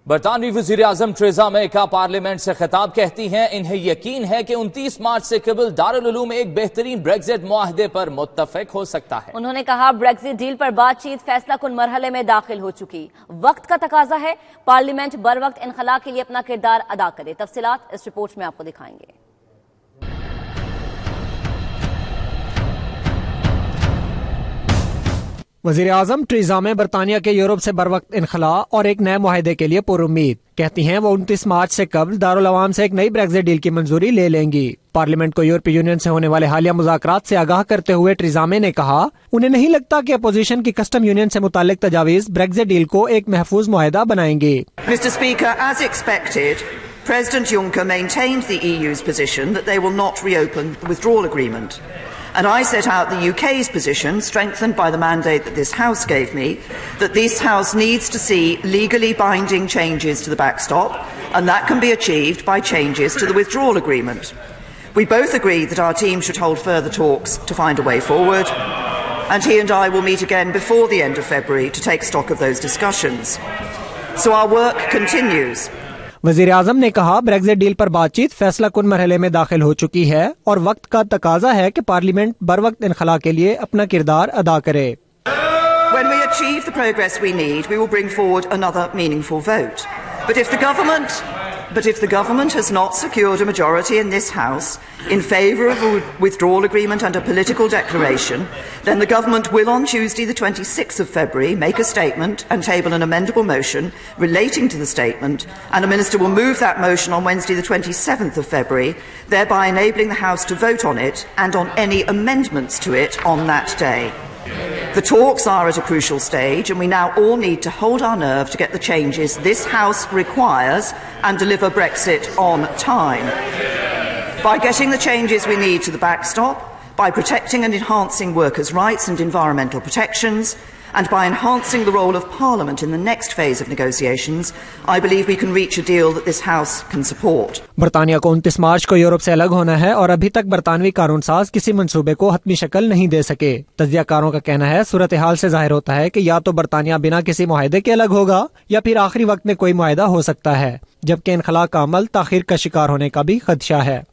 बरतानवी वज़ीर आज़म ट्रेज़ा मे का पार्लियामेंट से खिताब कहती हैं इन्हें यकीन है कि 29 मार्च से कबल दारुल उलूम एक बेहतरीन ब्रेक्जिट मुआहदे पर मुत्तफिक हो सकता है। उन्होंने कहा ब्रेक्जिट डील पर बातचीत फैसला कुन मरहले में दाखिल हो चुकी, वक्त का तकाजा है पार्लियामेंट बर वक्त इनखला के लिए अपना किरदार अदा करे। तफसीलात इस रिपोर्ट में आपको दिखाएंगे। वज़ीर आज़म ट्रीज़ा मे बरतानिया के यूरोप से बर वक्त इनखला और एक नए मुआहदे के लिए पुरुम्मीद। कहती हैं वो 29 मार्च से कबल दारुल अवाम से एक नई ब्रेक्जिट डील की मंजूरी ले लेंगी। पार्लियामेंट को यूरोपीय यूनियन से होने वाले हालिया मुज़ाकरात से आगाह करते हुए ट्रीज़ा मे ने कहा उन्हें नहीं लगता कि अपोजिशन की कस्टम यूनियन से मुताल्लिक तजावीज़ ब्रेक्जिट डील को एक महफूज मुआहदा बनाएंगे। Mr. Speaker, as expected, President Juncker maintained the EU's position that they will not reopen the withdrawal agreement. And I set out the UK's position, strengthened by the mandate that this House gave me, that this House needs to see legally binding changes to the backstop, and that can be achieved by changes to the withdrawal agreement. We both agreed that our team should hold further talks to find a way forward, and he and I will meet again before the end of February to take stock of those discussions. So our work continues. वज़ीर आज़म ने कहा Brexit deal पर बातचीत फैसला कुन मरहले में दाखिल हो चुकी है और वक्त का तकाजा है कि पार्लियामेंट बर वक्त इनखला के लिए अपना किरदार अदा करे। When we achieve the progress we need, we will bring forward another meaningful vote. But if the government has not secured a majority in this House in favour of a withdrawal agreement and a political declaration, then the government will on Tuesday the 26th of February make a statement and table an amendable motion relating to the statement, and a minister will move that motion on Wednesday the 27th of February, thereby enabling the House to vote on it and on any amendments to it on that day. The talks are at a crucial stage, and we now all need to hold our nerve to get the changes this House requires and deliver Brexit on time. By getting the changes we need to the backstop, by protecting and enhancing workers' rights and environmental protections, and by enhancing the role of Parliament in the next phase of negotiations, I believe we can reach a deal that this House can support. बरतानिया को 29 मार्च को Europe से अलग होना है और अभी तक बरतानवी कानून साज किसी मंसूबे को हतमी शक्ल नहीं दे सके। तज्जियाकारों का कहना है सूरत हाल से जाहिर होता है कि या तो बरतानिया बिना किसी मुआहदे के अलग होगा या फिर आखिरी वक्त में कोई मुआहदा हो सकता है, जबकि इनखला का अमल ताखीर का शिकार होने का भी खदशा है।